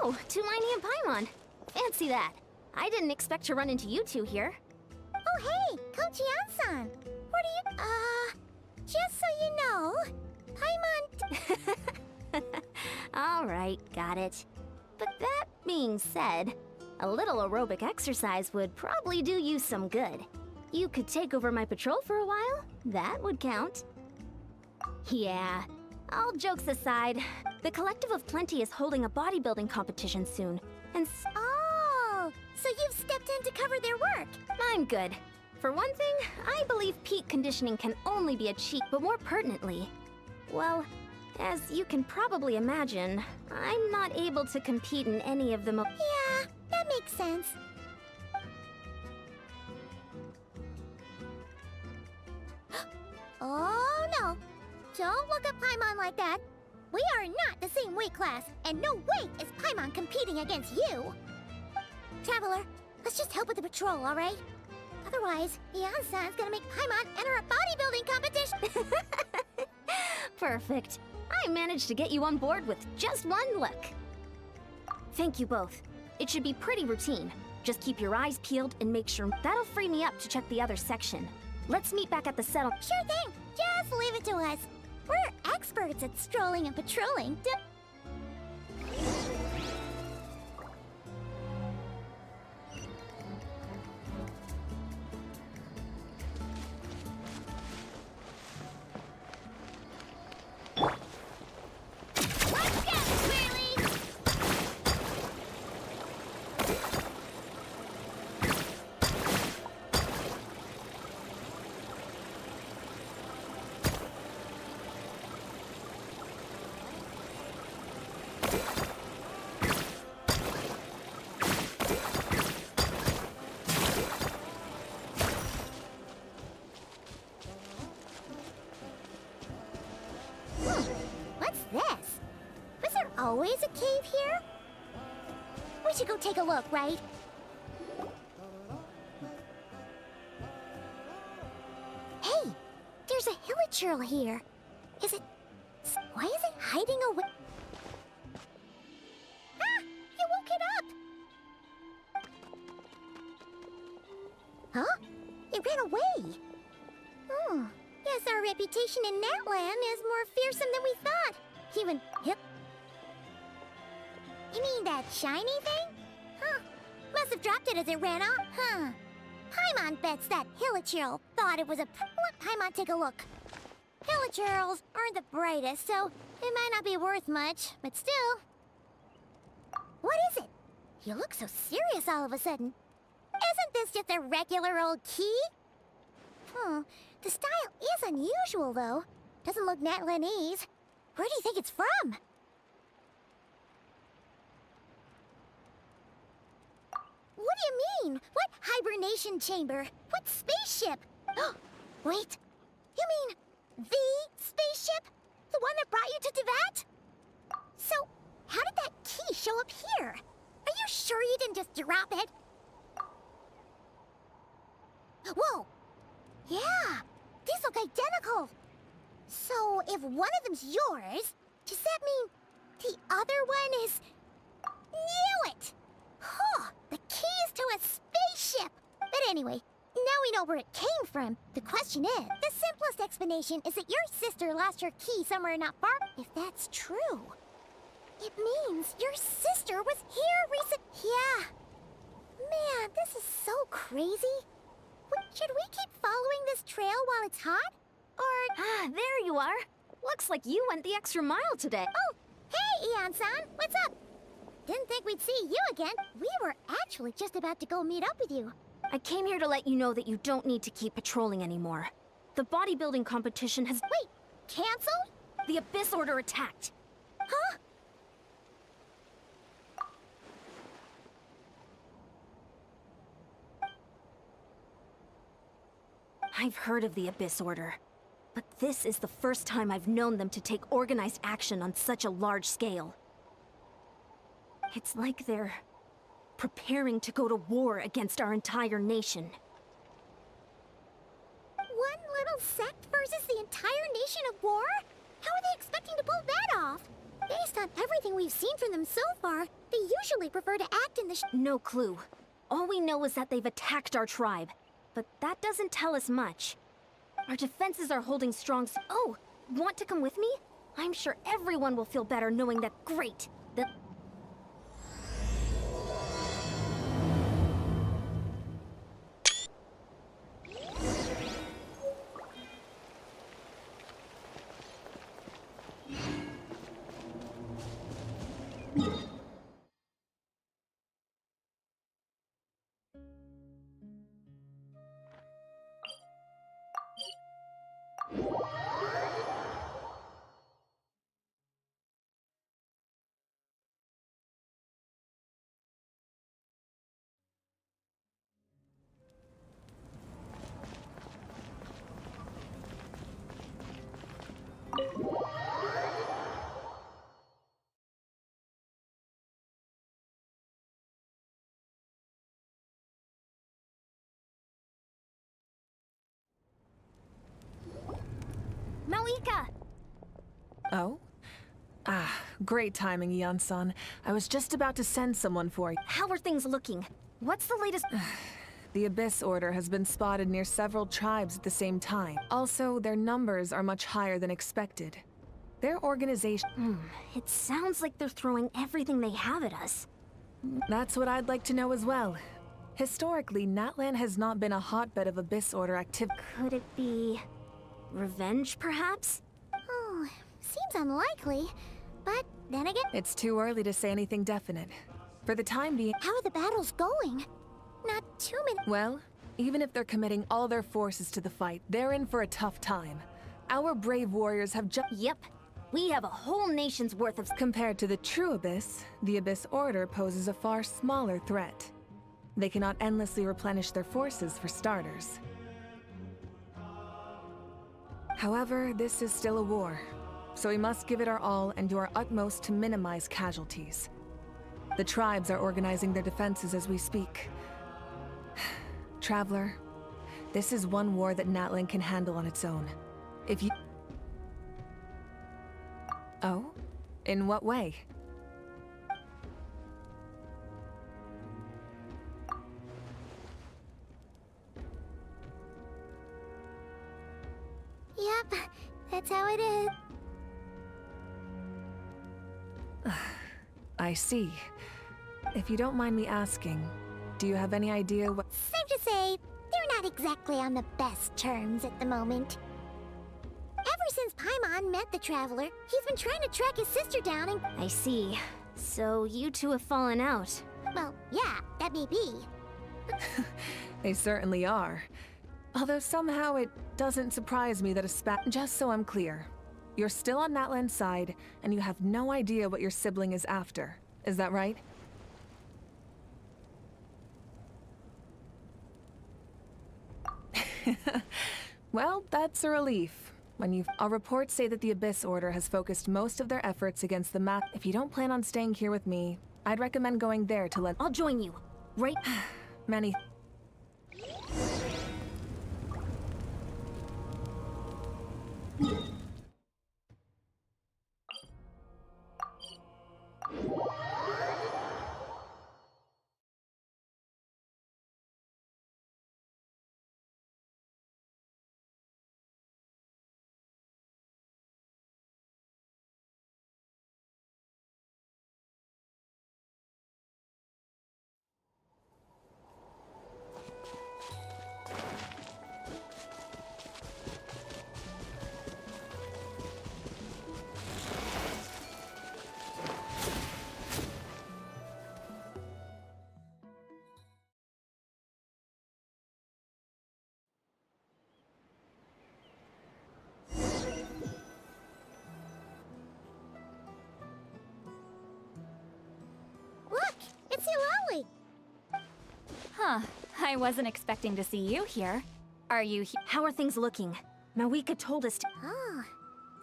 Oh, Tumini and Paimon. Fancy that. I didn't expect to run into you two here. Oh, hey, Coach Yan-san. What are you... just so you know, Paimon... All right, got it. But that being said, a little aerobic exercise would probably do you some good. You could take over my patrol for a while. That would count. Yeah, all jokes aside, the Collective of Plenty is holding a bodybuilding competition soon, and Oh, so you've stepped in to cover their work. I'm good. For one thing, I believe peak conditioning can only be achieved, but more pertinently, well, as you can probably imagine, I'm not able to compete in any of the Yeah, that makes sense. Oh, no. Don't look at Paimon like that. We are not the same weight class, and no way is Paimon competing against you. Traveler, let's just help with the patrol, all right? Otherwise, Yan-san's gonna make Paimon enter a bodybuilding competition. Perfect. I managed to get you on board with just one look. Thank you both. It should be pretty routine. Just keep your eyes peeled and make sure that'll free me up to check the other section. Let's meet back at the settle. Sure thing. Just leave it to us. We're experts at strolling and patrolling. What's this? Was there always a cave here? We should go take a look, right? Hey, there's a hilichurl here. Is it... Why is it hiding away? Ah! You woke it up! Huh? It ran away. Oh, guess our reputation in Natland is more fearsome than we thought. Even hip. You mean that shiny thing? Huh. Must have dropped it as it ran off, huh? Paimon bets that hilichurl thought it was a... Let Paimon take a look. Hilichurls aren't the brightest, so it might not be worth much, but still. What is it? You look so serious all of a sudden. Isn't this just a regular old key? The style is unusual, though. Doesn't look Natlanese. Where do you think it's from? What do you mean? What hibernation chamber? What spaceship? Wait. You mean the spaceship? The one that brought you to Teyvat? So, how did that key show up here? Are you sure you didn't just drop it? Whoa! Yeah! These look identical! So, if one of them's yours, does that mean the other one is... Knew it! Huh! The keys to a spaceship! But anyway, now we know where it came from. The question is, the simplest explanation is that your sister lost her key somewhere not far. If that's true, it means your sister was here Yeah. Man, this is so crazy. Should we keep following this trail while it's hot? Or... Ah, there you are. Looks like you went the extra mile today. Oh, hey, Ian-san. What's up? Didn't think we'd see you again. We were actually just about to go meet up with you. I came here to let you know that you don't need to keep patrolling anymore. The bodybuilding competition has... Wait, canceled? The Abyss Order attacked. Huh? I've heard of the Abyss Order, but this is the first time I've known them to take organized action on such a large scale. It's like they're preparing to go to war against our entire nation. One little sect versus the entire nation of war? How are they expecting to pull that off? Based on everything we've seen from them so far, they usually prefer to act in the No clue. All we know is that they've attacked our tribe. But that doesn't tell us much. Our defenses are holding strong. Oh, want to come with me? I'm sure everyone will feel better knowing that. Great. That. Malika! Oh? Ah, great timing, Eon-san. I was just about to send someone for you. How are things looking? What's the latest? The Abyss Order has been spotted near several tribes at the same time. Also, their numbers are much higher than expected. Their organization... It sounds like they're throwing everything they have at us. That's what I'd like to know as well. Historically, Natlan has not been a hotbed of Abyss Order activity. Could it be... revenge, perhaps? Oh, seems unlikely. But then again, It's too early to say anything definite. For the time being... how are the battles going? Not too many. Well, even if they're committing all their forces to the fight, they're in for a tough time. Our brave warriors have just... Yep. We have a whole nation's worth of... Compared to the true Abyss, the Abyss Order poses a far smaller threat. They cannot endlessly replenish their forces for starters. However, this is still a war, so we must give it our all and do our utmost to minimize casualties. The tribes are organizing their defenses as we speak. Traveler, this is one war that Natlan can handle on its own. If you... Oh? In what way? Yep, that's how it is. I see. If you don't mind me asking, do you have any idea what... Safe to say, they're not exactly on the best terms at the moment. Ever since Paimon met the Traveler, he's been trying to track his sister down and... I see. So you two have fallen out. Well, yeah, that may be. They certainly are. Although somehow it doesn't surprise me that a spat... Just so I'm clear, you're still on Natlan's side, and you have no idea what your sibling is after. Is that right? Well, that's a relief. When you've... Our reports say that the Abyss Order has focused most of their efforts against the map. If you don't plan on staying here with me, I'd recommend going there to let... I'll join you. Right? Many... Look, it's Eulalie! Huh. I wasn't expecting to see you here. Are you How are things looking? Mawika told us to... Oh,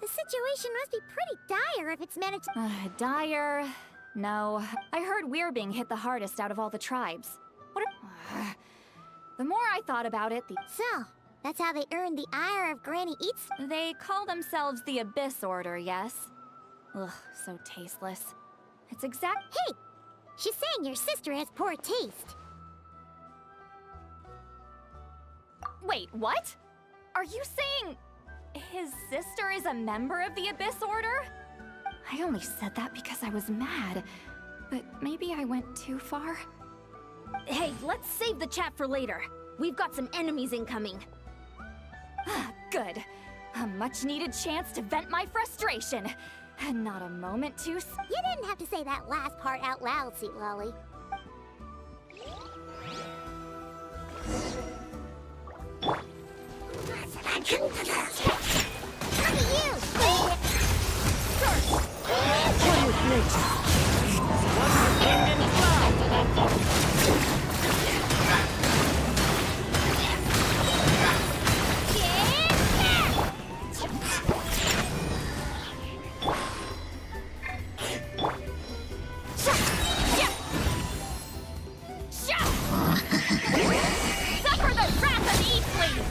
the situation must be pretty dire if it's managed... dire? No. I heard we're being hit the hardest out of all the tribes. What the more I thought about it, So, that's how they earned the ire of Granny Eats? they call themselves the Abyss Order, yes? Ugh, so tasteless. It's exact. Hey! She's saying your sister has poor taste. Wait, what? Are you saying his sister is a member of the Abyss Order? I only said that because I was mad, but maybe I went too far. Hey, let's save the chat for later. We've got some enemies incoming. Good. A much-needed chance to vent my frustration. And not a moment too You didn't have to say that last part out loud, Sweet Lolly. Look at you! One with nature. One with wind and cloud. Suffer the wrath of Eastleaf!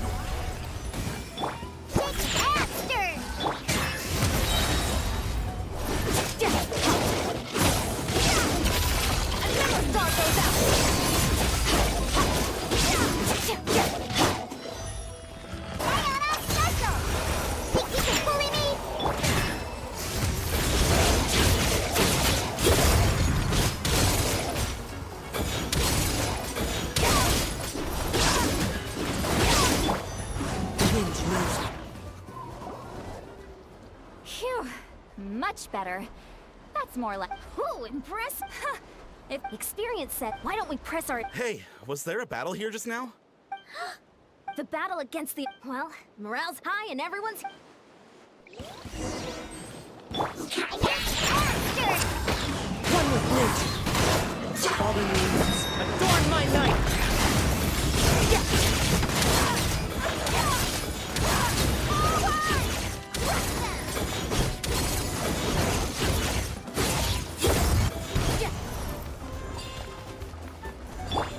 Phew, much better. That's more like. Ooh, impressive. Huh. If experience said, why don't we press our... Hey, was there a battle here just now? The battle against the... Well, morale's high and everyone's... One with nature. Fallen leaves, adorn my night.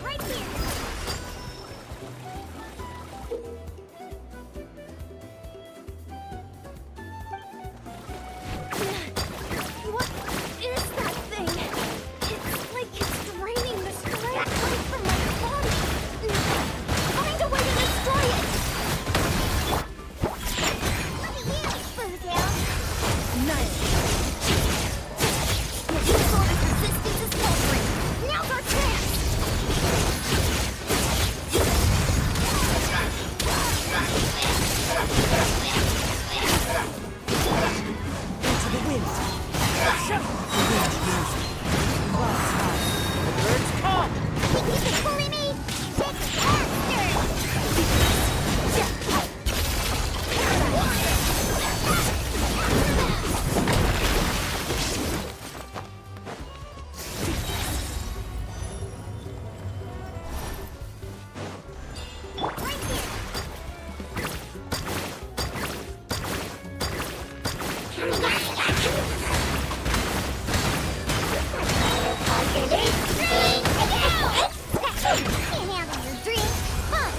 Right here! What is that thing? It's like it's draining the strength right from my body. Find a way to destroy it! Look at you, Boozle! Nice. All this resistance is faltering. Now's our chance! Into the wind. The wind moves. Clouds high. The birds come. Think you can bully me? Take faster! Right here! Can't handle your dreams. Fun!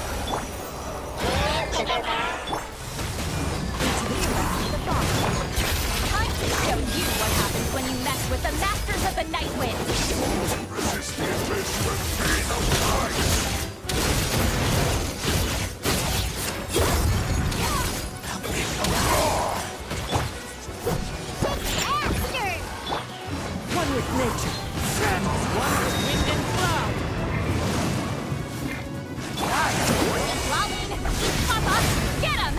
I can show you what happens when you mess with the Masters of the Night Wind! Faster! One with nature. One with wind and cloud. Lolling! Papa, get him!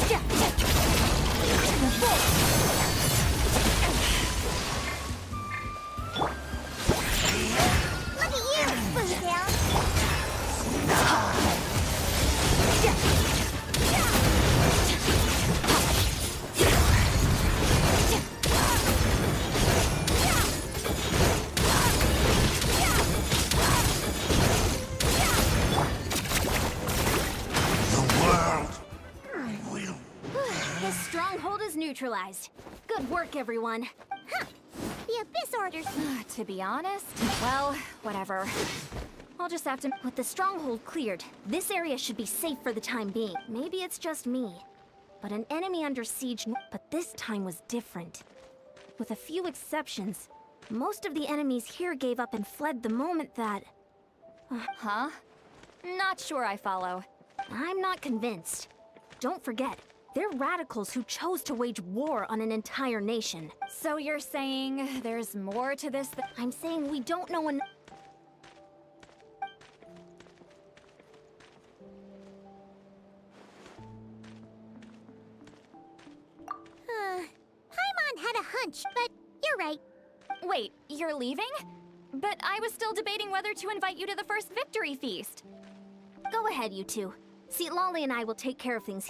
Look at you, Boozle! The stronghold is neutralized. Good work, everyone. The Abyss Orders. To be honest, well, whatever. I'll just have to. With the stronghold cleared, this area should be safe for the time being. Maybe it's just me. but an enemy under siege. But this time was different. With a few exceptions, most of the enemies here gave up and fled the moment that... Huh? Not sure I follow. I'm not convinced. Don't forget, they're radicals who chose to wage war on an entire nation. So you're saying there's more to this than... I'm saying we don't know enough. Paimon had a hunch, but you're right. Wait, you're leaving? But I was still debating whether to invite you to the first victory feast. Go ahead, you two. See, Lolly and I will take care of things.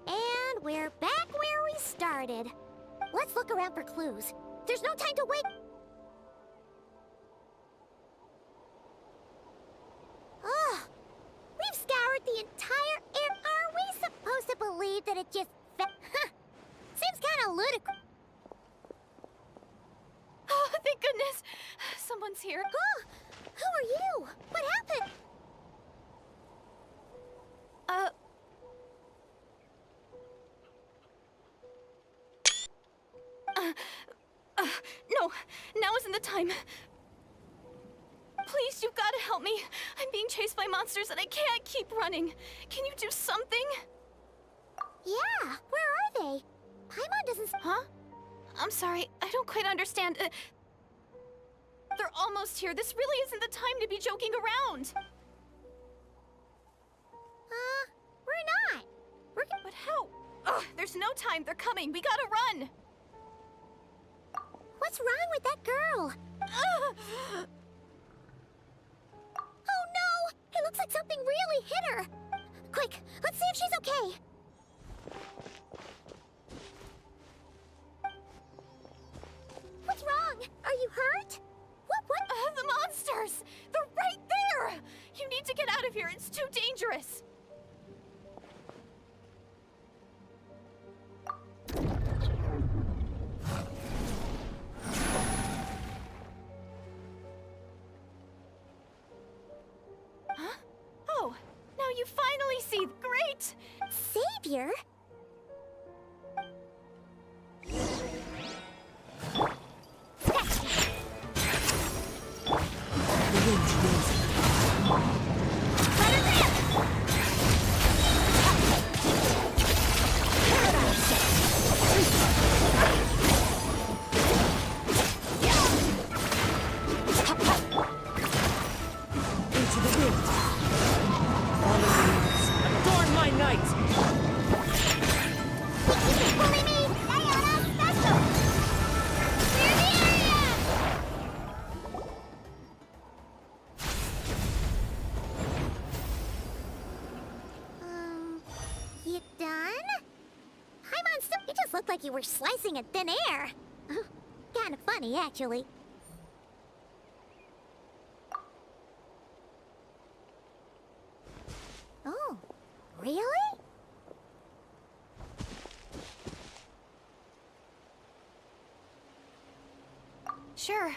And we're back where we started. Let's look around for clues. There's no time to wait. Ugh. We've scoured the entire air. Are we supposed to believe that it just seems kind of ludicrous. Oh, thank goodness! Someone's here. Oh, who are you? What happened? No, now isn't the time. Please, you've got to help me. I'm being chased by monsters and I can't keep running. Can you do something? Yeah, where are they? Paimon doesn't... Huh? I'm sorry, I don't quite understand. They're almost here. This really isn't the time to be joking around. We're not. But how? Ugh, there's no time. They're coming. We gotta run. What's wrong with that girl? Ugh. Oh no! It looks like something really hit her! Quick, let's see if she's okay! What's wrong? Are you hurt? What? The monsters! They're right there! You need to get out of here. It's too dangerous. Huh? Oh, now you finally see. Great! Savior? The wind's racing. Into the wind. Follow the winds. Adorn my night! Pulling me! Diana Special! Clear the area! You done? Hi, Monster! You just looked like you were slicing in thin air. Kind of funny, actually. Oh, really? Sure.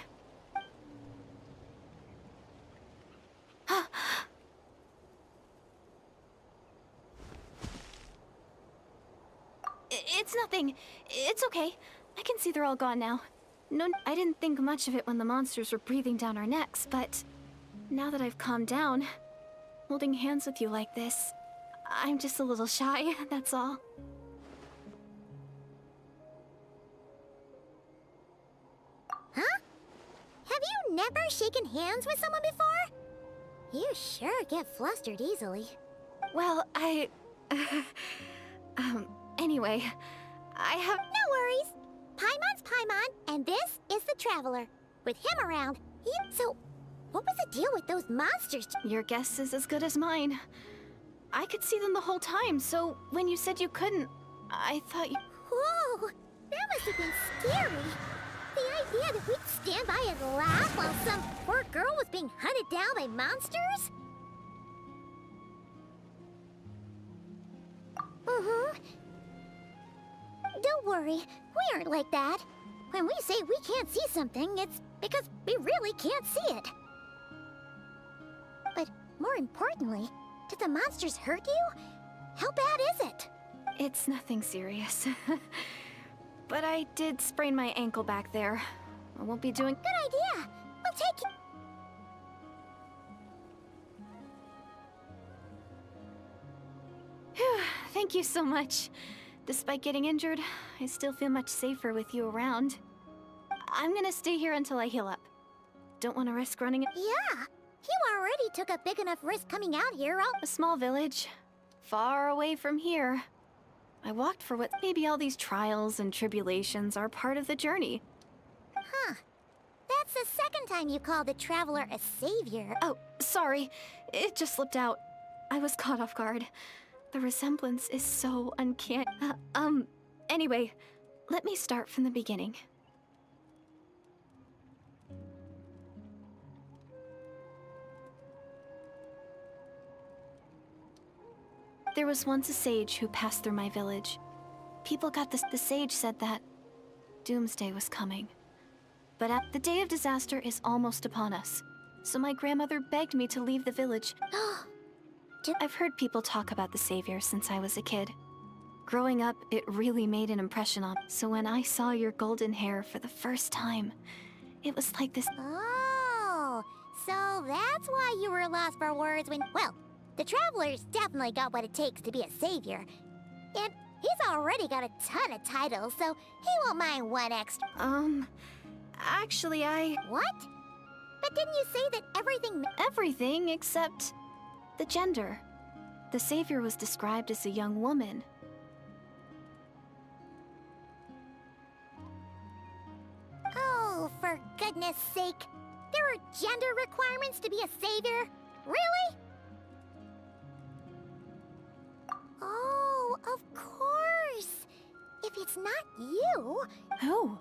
It's nothing. It's okay. I can see they're all gone now. No, I didn't think much of it when the monsters were breathing down our necks, but now that I've calmed down, holding hands with you like this, I'm just a little shy, that's all. never shaken hands with someone before? You sure get flustered easily. Well, anyway, I have... No worries. Paimon's Paimon, and this is the Traveler. With him around, So, what was the deal with those monsters? Your guess is as good as mine. I could see them the whole time, so when you said you couldn't, I thought you... Whoa! That must have been scary. The idea that we'd stand by and laugh while some poor girl was being hunted down by monsters? Don't worry, we aren't like that. When we say we can't see something, it's because we really can't see it. But more importantly, did the monsters hurt you? How bad is it? It's nothing serious. But I did sprain my ankle back there. I won't be doing... Good idea. We'll take it. Phew, thank you so much. Despite getting injured, I still feel much safer with you around. I'm gonna stay here until I heal up. Don't want to risk running... Yeah, you already took a big enough risk coming out here. A small village, far away from here. I walked for what... Maybe all these trials and tribulations are part of the journey. Huh. That's the second time you called the Traveler a savior. Oh, sorry. It just slipped out. I was caught off guard. The resemblance is so uncanny. Anyway, let me start from the beginning. There was once a sage who passed through my village. People got this. The sage said that doomsday was coming. But the day of disaster is almost upon us. So my grandmother begged me to leave the village. I've heard people talk about the savior since I was a kid. Growing up, it really made an impression on me. So when I saw your golden hair for the first time, it was like this. Oh, so that's why you were lost for words when... Well, the Traveler's definitely got what it takes to be a savior. And he's already got a ton of titles, so he won't mind one extra. Actually, What? But didn't you say that everything... Everything except the gender. The savior was described as a young woman. Oh, for goodness sake. There are gender requirements to be a savior? Really? Oh, of course. If it's not you... Who?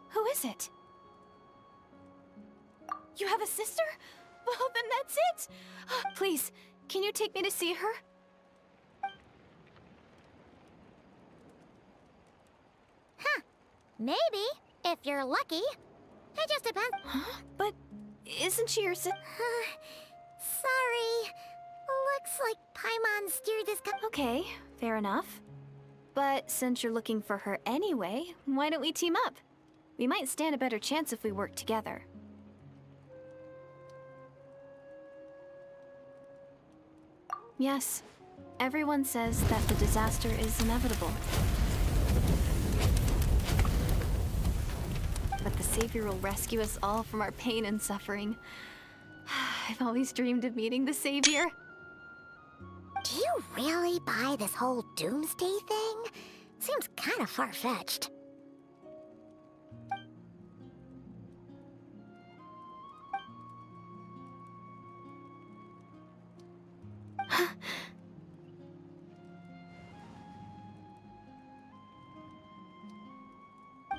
Who is it? You have a sister? Well, then that's it! Please, can you take me to see her? Huh. Maybe, if you're lucky. It just depends. Huh? But isn't she your sister? Sorry. Looks like Paimon steered this Okay, fair enough. But since you're looking for her anyway, why don't we team up? We might stand a better chance if we work together. Yes, everyone says that the disaster is inevitable. But the savior will rescue us all from our pain and suffering. I've always dreamed of meeting the savior. Do you really buy this whole doomsday thing? Seems kind of far-fetched.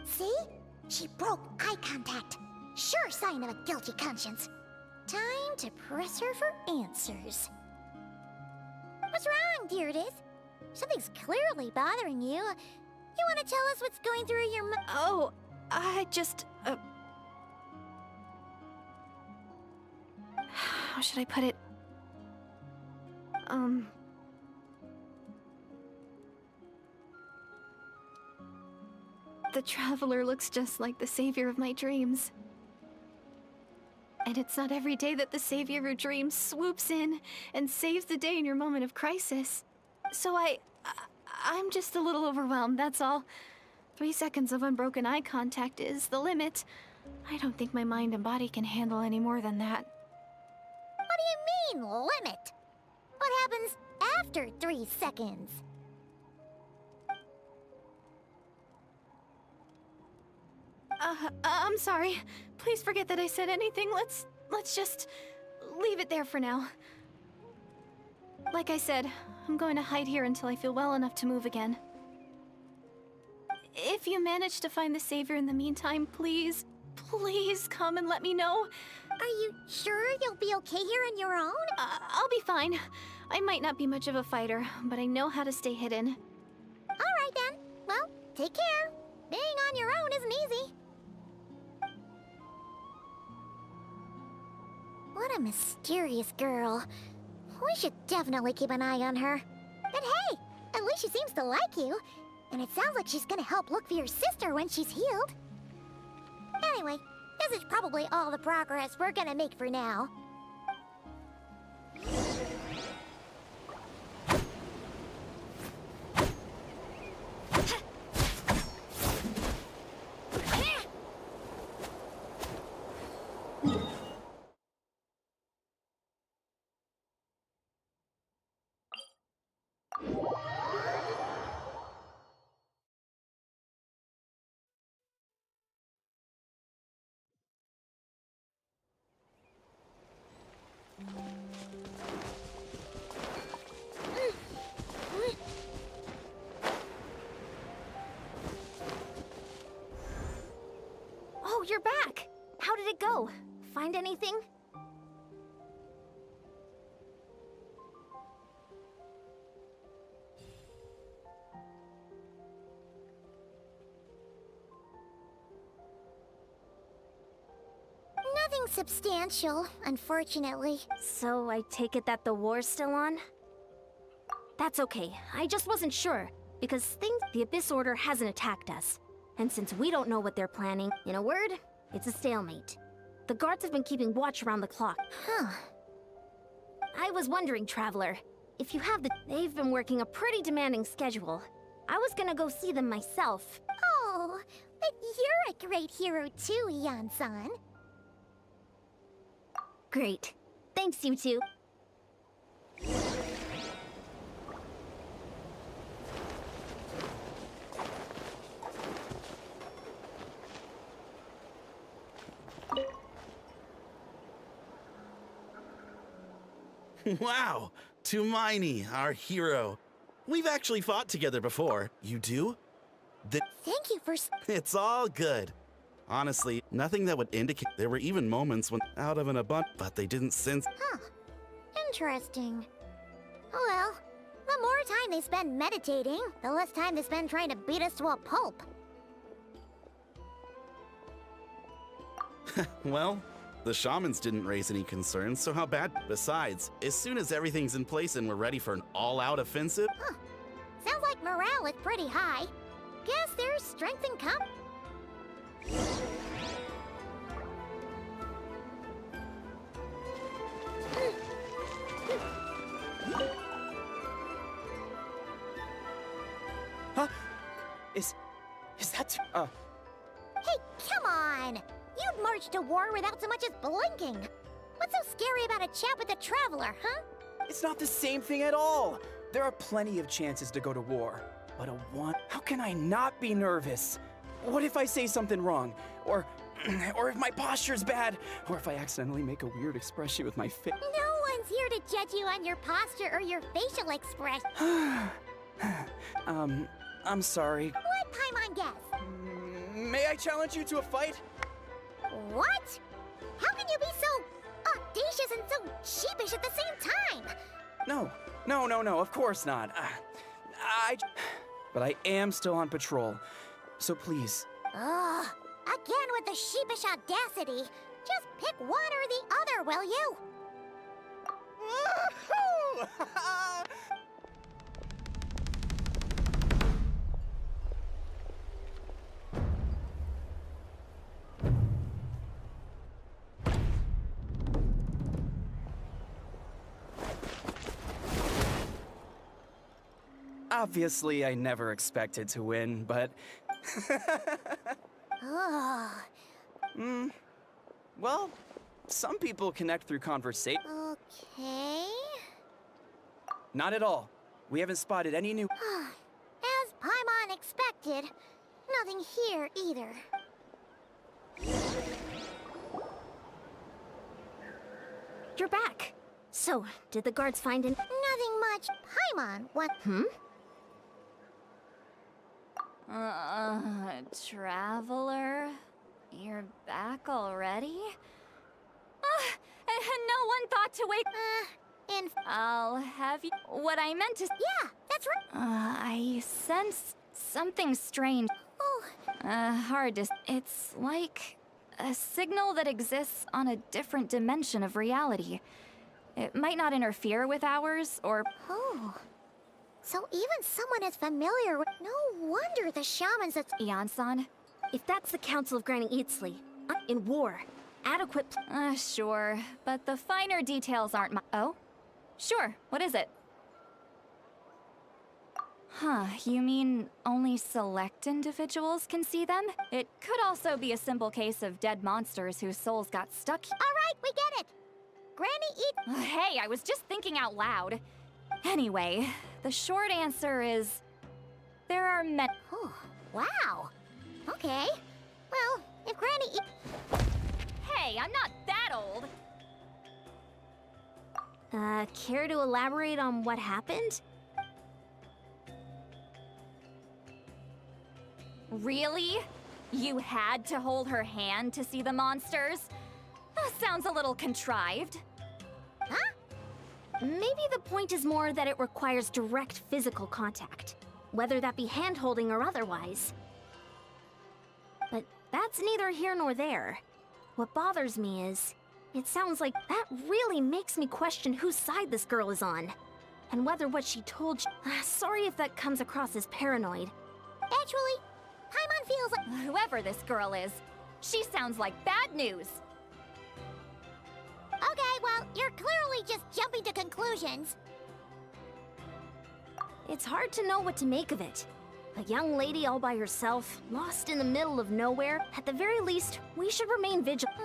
See? She broke eye contact. Sure sign of a guilty conscience. Time to press her for answers. What's wrong, Deirdis? Something's clearly bothering you. You want to tell us what's going through your mind? Oh, I just... How should I put it? The Traveler looks just like the savior of my dreams. And it's not every day that the savior of your dreams swoops in and saves the day in your moment of crisis. So I'm just a little overwhelmed, that's all. 3 seconds of unbroken eye contact is the limit. I don't think my mind and body can handle any more than that. What do you mean, limit? What happens after 3 seconds? I'm sorry. Please forget that I said anything. Let's just leave it there for now. Like I said, I'm going to hide here until I feel well enough to move again. If you manage to find the savior in the meantime, please come and let me know. Are you sure you'll be okay here on your own? I'll be fine. I might not be much of a fighter, but I know how to stay hidden. Alright then. Well, take care. Being on your own isn't easy. What a mysterious girl. We should definitely keep an eye on her. But hey, at least she seems to like you. And it sounds like she's gonna help look for your sister when she's healed. Anyway, this is probably all the progress we're gonna make for now. Oh, you're back! How did it go? Find anything? Nothing substantial, unfortunately. So I take it that the war's still on? That's okay. I just wasn't sure, because the Abyss Order hasn't attacked us. And since we don't know what they're planning, in a word, it's a stalemate. The guards have been keeping watch around the clock. Huh. I was wondering, Traveler, if you have they've been working a pretty demanding schedule. I was gonna go see them myself. Oh, but you're a great hero too, Yan-san. Great. Thanks, you two. Wow, Tumaini, our hero. We've actually fought together before. You do? Thank you for... It's all good. Honestly, nothing that would indicate there were even moments when out of an abundance, but they didn't sense. Huh. Interesting. Oh well, the more time they spend meditating, the less time they spend trying to beat us to a pulp. Well, the shamans didn't raise any concerns, so how bad? Besides, as soon as everything's in place and we're ready for an all-out offensive... Huh. Sounds like morale is pretty high. Guess there's strength in comp. Huh? Is that... Hey, come on! You'd march to war without so much as blinking. What's so scary about a chat with a traveler, huh? It's not the same thing at all. There are plenty of chances to go to war. But a one... How can I not be nervous? What if I say something wrong? Or if my posture's bad? Or if I accidentally make a weird expression with my face? No one's here to judge you on your posture or your facial expression. I'm sorry. What Paimon guess? May I challenge you to a fight? What? How can you be so audacious and so sheepish at the same time? No, of course not. But I am still on patrol. So please. Ugh, again with the sheepish audacity. Just pick one or the other, will you? Obviously, I never expected to win, but... Ugh. Well, some people connect through conversation. Okay. Not at all. We haven't spotted any new. As Paimon expected, nothing here either. You're back. So, did the guards find an... Nothing much. Paimon, what? Traveler? You're back already? No one thought to wait. I'll have you. What I meant to. Yeah, that's right. I sense something strange. Oh, Hard to. It's like a signal that exists on a different dimension of reality. It might not interfere with ours, or. oh. So even someone as familiar with... No wonder the shamans at... Ian-san? If that's the Council of Granny Eatsley, in war, adequate... Sure, but the finer details aren't my. Oh? Sure, what is it? Huh, you mean only select individuals can see them? It could also be a simple case of dead monsters whose souls got stuck. All right, we get it. Granny Eat... Hey, I was just thinking out loud. Anyway, the short answer is there are many. Oh, wow. Okay. Well, if Granny Eat... Hey, I'm not that old. Care to elaborate on what happened? Really? You had to hold her hand to see the monsters? Sounds a little contrived. Huh? Maybe the point is more that it requires direct physical contact, whether that be hand-holding or otherwise. But that's neither here nor there. What bothers me is, it sounds like that really makes me question whose side this girl is on, and whether what she told you... Sorry if that comes across as paranoid. Actually, Paimon feels like... Whoever this girl is, she sounds like bad news. Okay, well, you're clearly just jumping to conclusions. It's hard to know what to make of it. A young lady all by herself, lost in the middle of nowhere. At the very least, we should remain vigilant.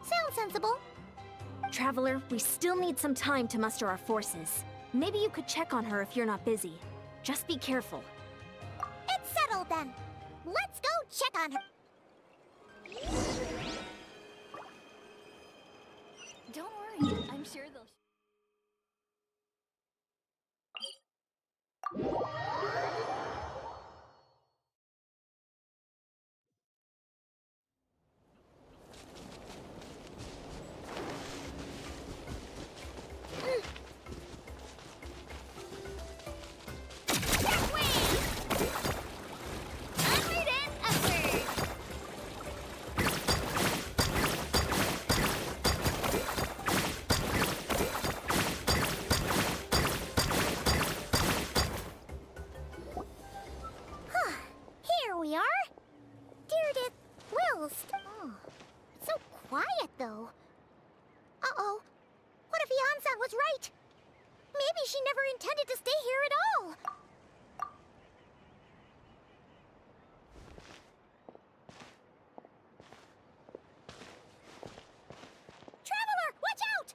Sounds sensible. Traveler, we still need some time to muster our forces. Maybe you could check on her if you're not busy. Just be careful. It's settled then. Let's go check on her. Don't worry, I'm sure they'll... Here we are. Dear Wilst. Oh, it's so quiet, though. Uh-oh. What if Ian-san was right? Maybe she never intended to stay here at all. Traveler, watch out!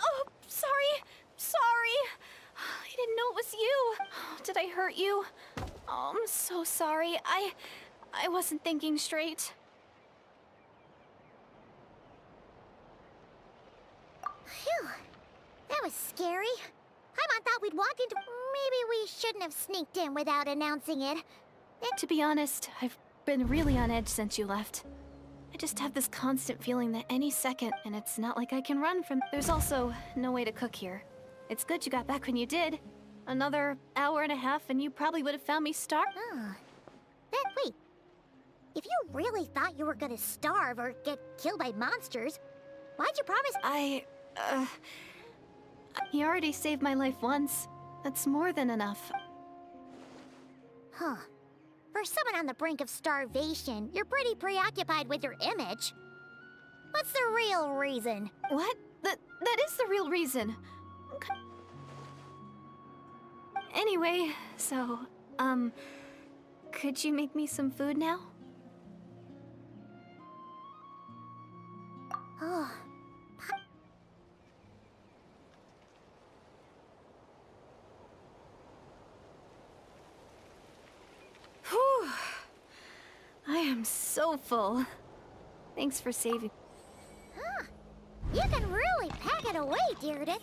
Oh, sorry. I didn't know it was you. Did I hurt you? Oh, I'm so sorry. I wasn't thinking straight. Phew. That was scary. Paimon thought we'd walk into... Maybe we shouldn't have sneaked in without announcing it. To be honest, I've been really on edge since you left. I just have this constant feeling that any second, and it's not like I can run from... There's also no way to cook here. It's good you got back when you did. Another hour and a half and you probably would have found me starved. Wait. If you really thought you were gonna starve or get killed by monsters, why'd you promise... You already saved my life once. That's more than enough. Huh. For someone on the brink of starvation, you're pretty preoccupied with your image. What's the real reason? What? That is the real reason. Okay. Anyway, so, could you make me some food now? Oh, Whew. I am so full. Thanks for saving. you can really pack it away, Deirdre.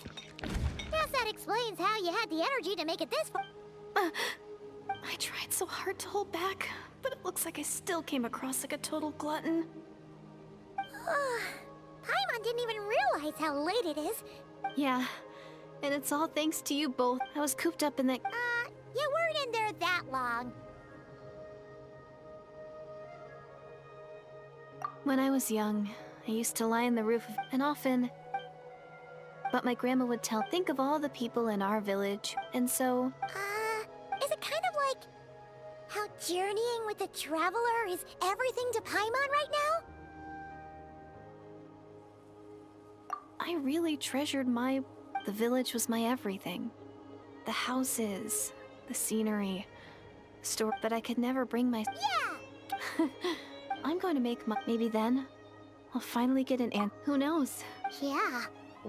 Guess that explains how you had the energy to make it this far. I tried so hard to hold back, but it looks like I still came across like a total glutton. Paimon didn't even realize how late it is. Yeah, and it's all thanks to you both. I was cooped up in that. You weren't in there that long. When I was young, I used to lie on the roof and often. But my grandma would think of all the people in our village, and so. Is it kind of like how journeying with the traveler is everything to Paimon right now? I really treasured the village was my everything. The houses, the scenery, store, but I could never bring my. Yeah! I'm going to make maybe then I'll finally get an aunt. Who knows? Yeah.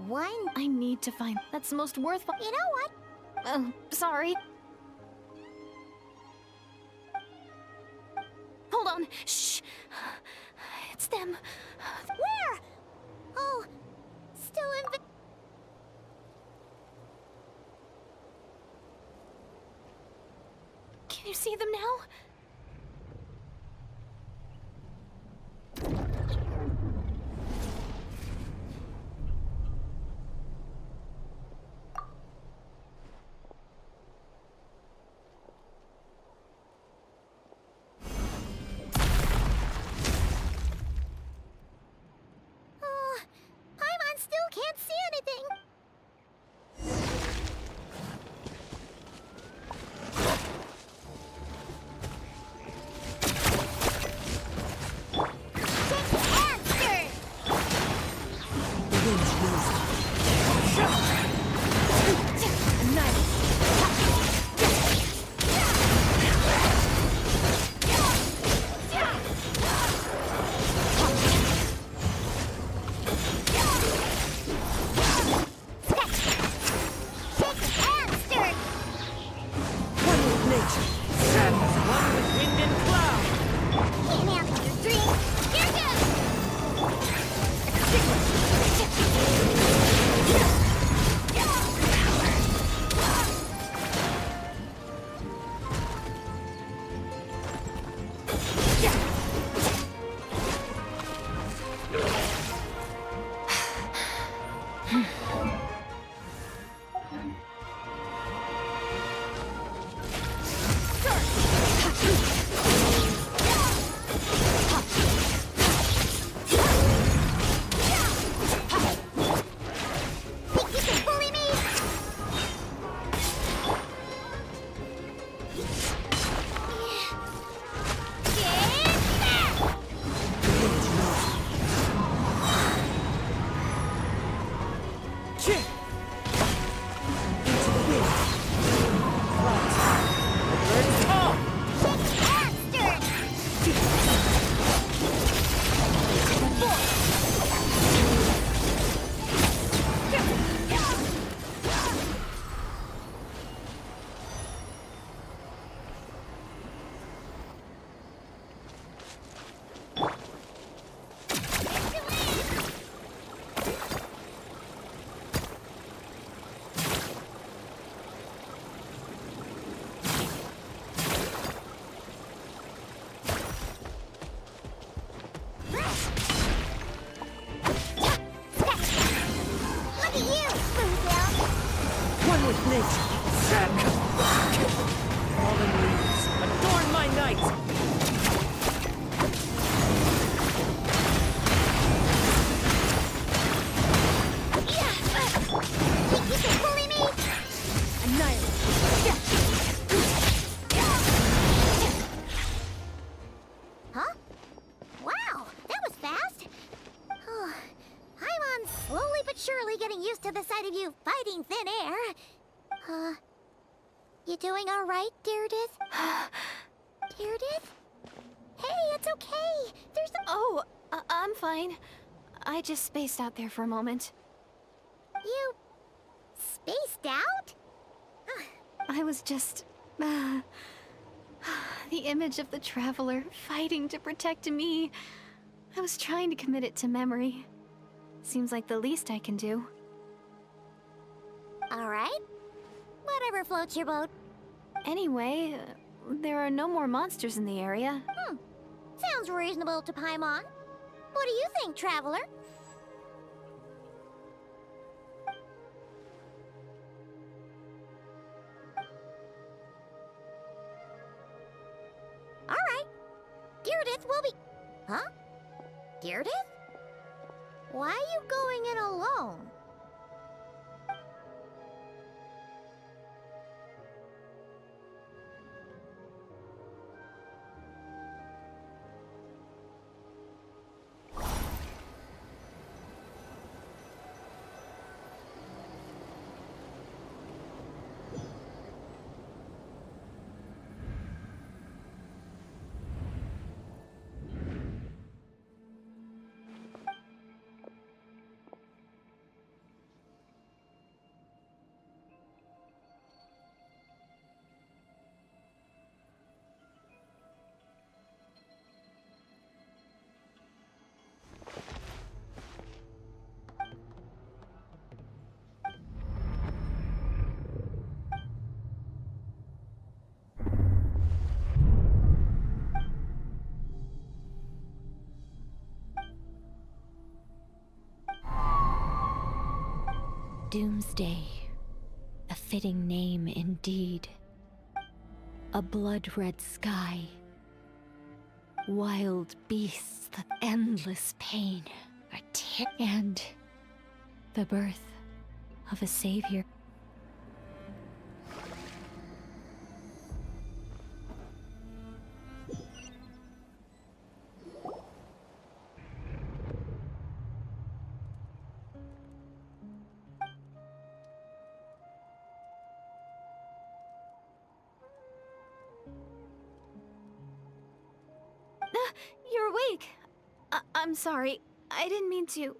One. I need to find. That's the most worthwhile. You know what? Oh, sorry. Hold on. Shh. It's them. Where? Oh, still in. Can you see them now? Paimon still can't see anything. Huh? Wow, that was fast. surely getting used to the sight of you fighting thin air. You doing all right, Deirdith? Deirdith? Hey, it's okay. There's a... Oh, I'm fine. I just spaced out there for a moment. You... spaced out? I was just... the image of the Traveler fighting to protect me. I was trying to commit it to memory. Seems like the least I can do. All right. Whatever floats your boat. Anyway, there are no more monsters in the area. Sounds reasonable to Paimon. What do you think, Traveler? All right. Deirdith will be... Huh? Deirdith? Why are you going in alone? Doomsday. A fitting name indeed. A blood-red sky. Wild beasts, the endless pain, and the birth of a savior. You're awake. I'm sorry. I didn't mean to,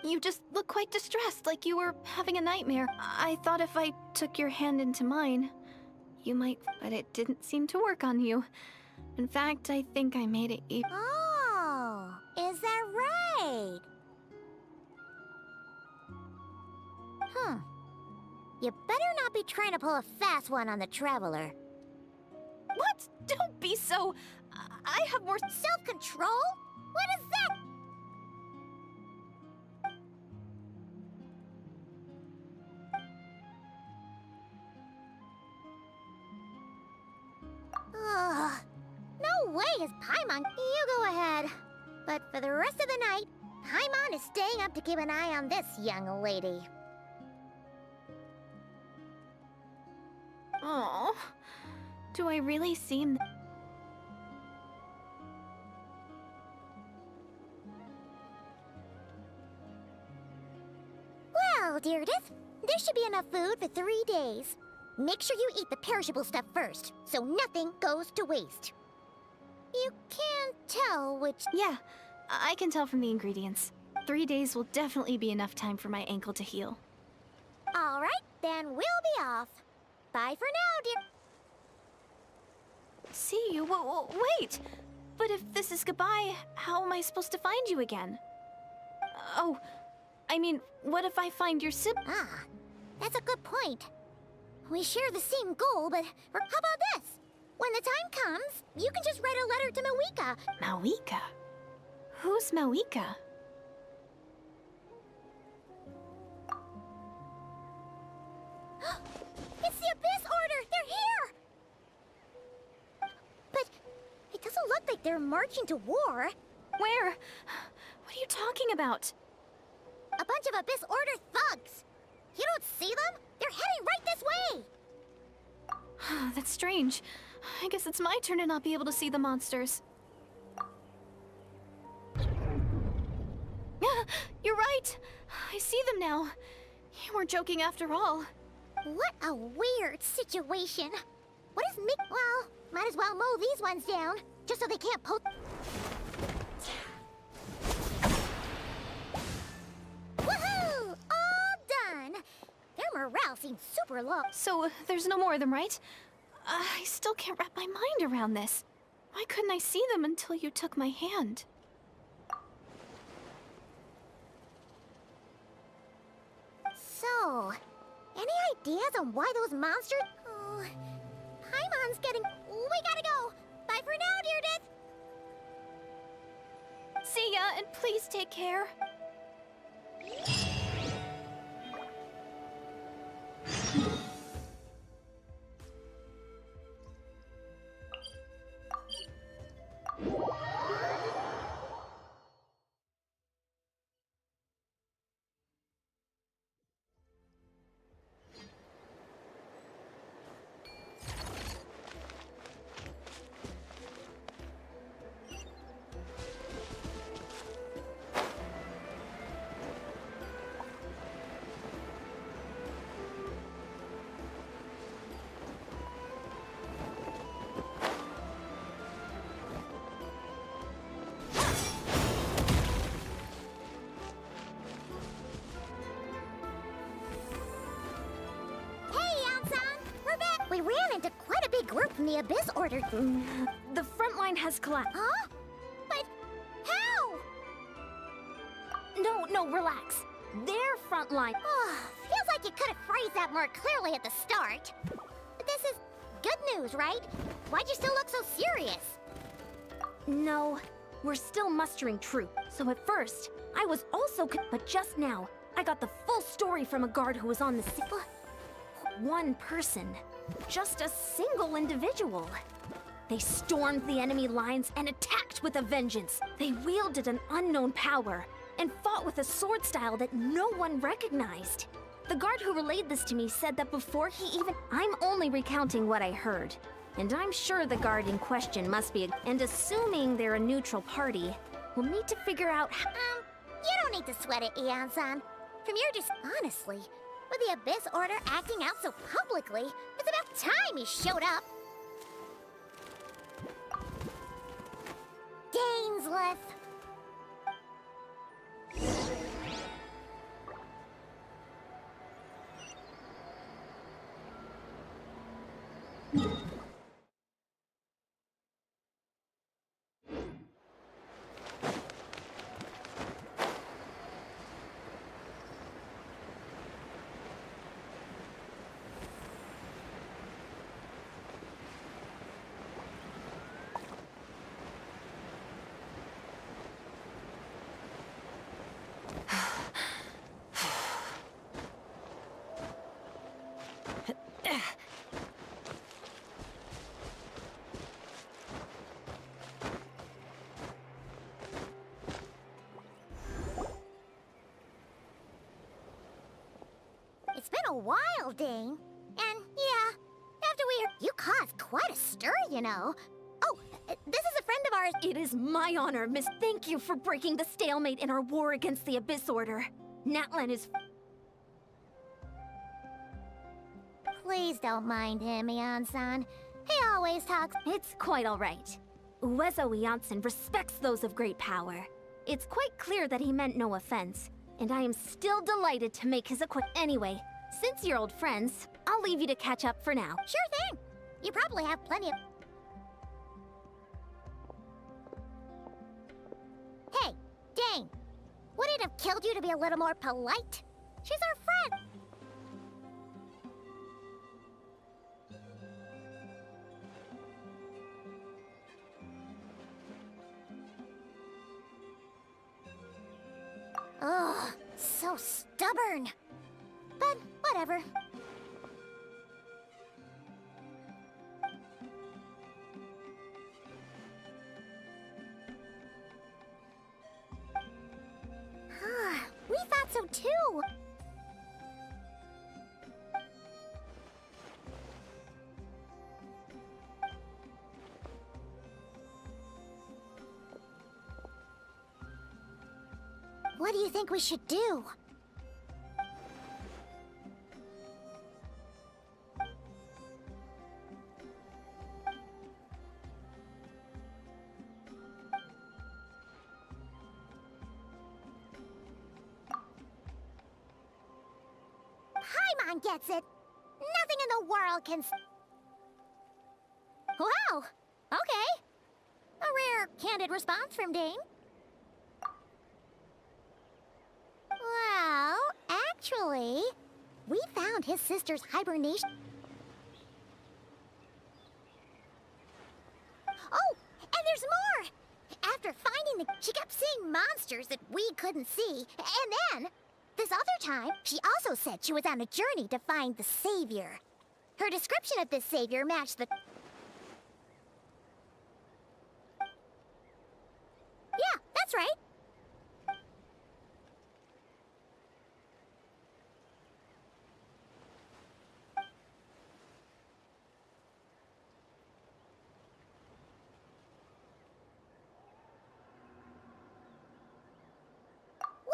You just look quite distressed, like you were having a nightmare. I thought if I took your hand into mine, you might, but it didn't seem to work on you. In fact, I think I made it even. Oh, is that right? You better not be trying to pull a fast one on the Traveler. What? Don't be so... I have more... Self-control? What is that? Ugh. No way is Paimon. You go ahead. But for the rest of the night, Paimon is staying up to keep an eye on this young lady. Oh, do I really seem... Well, Deirdith, there should be enough food for 3 days. Make sure you eat the perishable stuff first, so nothing goes to waste. You can't tell which... Yeah, I can tell from the ingredients. 3 days will definitely be enough time for my ankle to heal. All right, then we'll be off. Bye for now, dear. See you? Wait! But if this is goodbye, how am I supposed to find you again? Oh, I mean, what if I find your sibling? Ah, that's a good point. We share the same goal, but how about this? When the time comes, you can just write a letter to Mawika. Mawika? Who's Mawika? It's the Abyss Order! They're here! But it doesn't look like they're marching to war. Where? What are you talking about? A bunch of Abyss Order thugs. You don't see them? They're heading right this way! That's strange. I guess it's my turn to not be able to see the monsters. You're right. I see them now. You weren't joking after all. What a weird situation. What is me? Well, might as well mow these ones down, just so they can't poke. Woohoo! All done! Their morale seems super low. So, there's no more of them, right? I still can't wrap my mind around this. Why couldn't I see them until you took my hand? So, any ideas on why those monsters? Oh, Paimon's getting. We gotta go. Bye for now, Deirdre. See ya, and please take care. We ran into quite a big group from the Abyss Order. The front line has collapsed. Huh? But how? No, relax. Their front line. Oh, feels like you could have phrased that more clearly at the start. But this is good news, right? Why'd you still look so serious? No, we're still mustering troops. So at first, I was also but just now, I got the full story from a guard who was on the scene. One person. Just a single individual. They stormed the enemy lines and attacked with a vengeance. They wielded an unknown power and fought with a sword style that no one recognized. The guard who relayed this to me said that before he even... I'm only recounting what I heard. And I'm sure the guard in question must be And assuming they're a neutral party, we'll need to figure out how... You don't need to sweat it, Eon-san. From your honestly, with the Abyss Order acting out so publicly, it's about time you showed up. Dainsleif. It's been a while, Dane. And yeah, after you caused quite a stir, you know. Oh, this is a friend of ours. It is my honor, Miss. Thank you for breaking the stalemate in our war against the Abyss Order. Natlan is... Please don't mind him, Eon-san. He always talks. It's quite all right. Uezo Janssen respects those of great power. It's quite clear that he meant no offense, and I am still delighted to make his acquaintance. Anyway, since you're old friends, I'll leave you to catch up for now. Sure thing. You probably have plenty of... Hey, Dane. Would it have killed you to be a little more polite? She's our friend. Ugh, so stubborn. But whatever. We thought so too. What do you think we should do? Paimon gets it. Nothing in the world can... Wow! Okay. A rare, candid response from Dane. Well, actually, we found his sister's hibernation. Oh, and there's more! After finding she kept seeing monsters that we couldn't see. And then, this other time, she also said she was on a journey to find the savior. Her description of this savior matched the... Yeah, that's right.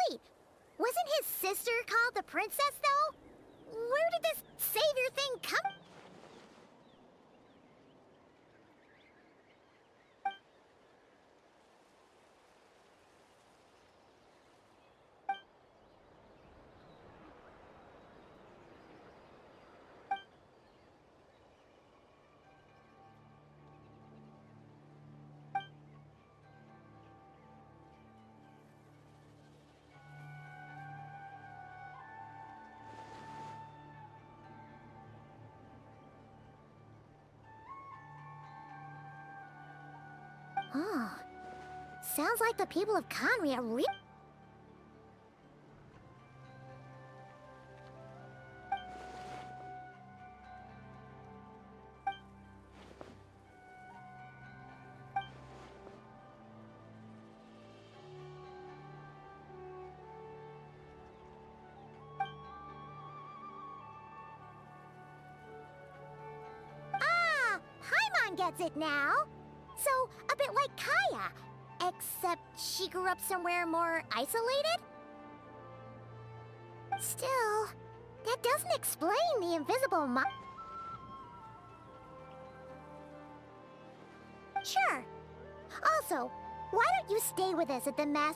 Wait, wasn't his sister called the princess, though? Where did this savior thing come? Oh, sounds like the people of Conry are real. Ah, Paimon gets it now. So, a bit like Kaya, except she grew up somewhere more isolated? Still, that doesn't explain the invisible Sure. Also, why don't you stay with us at the mass...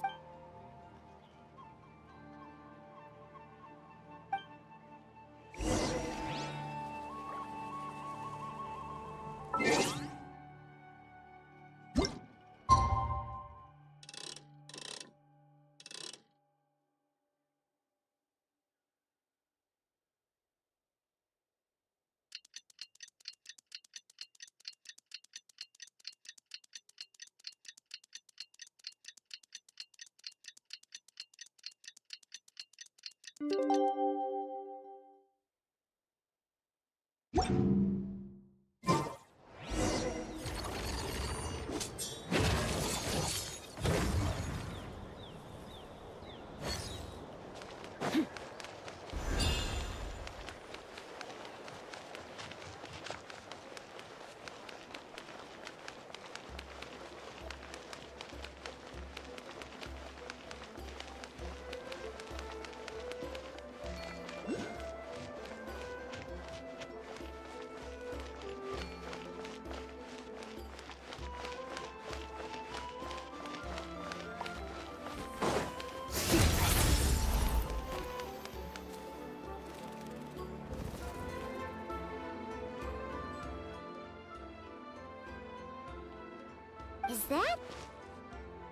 Is that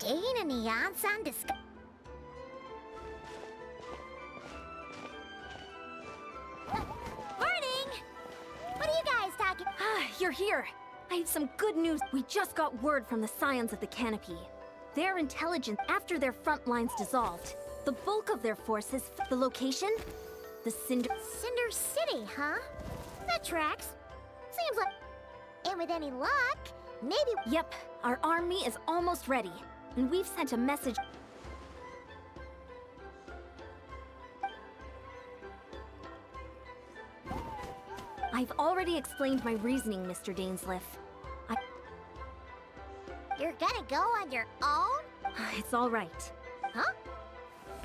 Dane and Neon-san Morning! What are you guys talking? Ah, you're here. I have some good news. We just got word from the Scions of the Canopy. Their intelligence after their front lines dissolved. The bulk of their forces, the location? The Cinder City, huh? That tracks. Seems like... And with any luck, maybe... Yep, our army is almost ready. And we've sent a message... I've already explained my reasoning, Mr. Dainsliff. You're gonna go on your own? It's all right. Huh?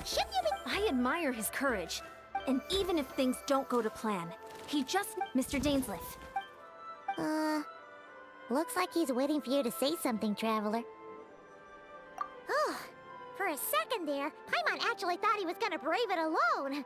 Shouldn't you be... I admire his courage. And even if things don't go to plan, he just... Mr. Dainsleif. Looks like he's waiting for you to say something, Traveler. Oh, for a second there, Paimon actually thought he was gonna brave it alone.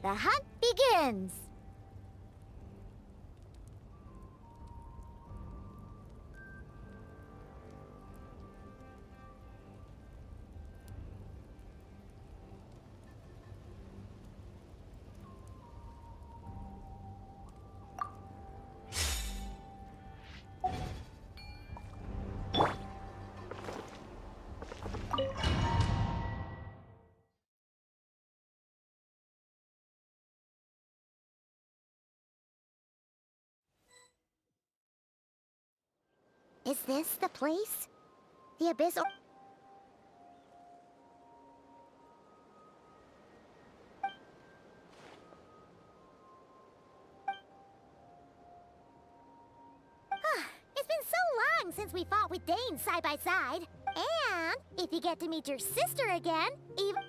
The hunt begins! Is this the place? The Abyss or... It's been so long since we fought with Dane side by side. And if you get to meet your sister again, even...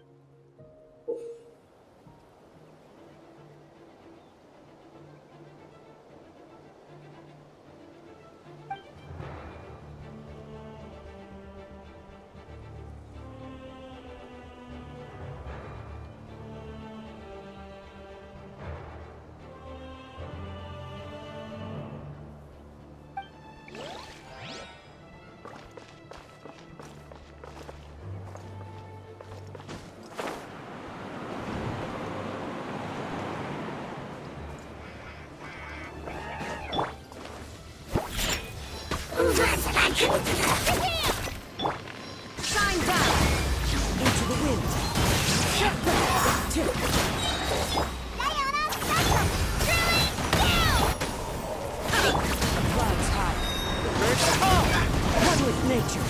Shine down into the wind. Shut back. Clouds high. One with nature.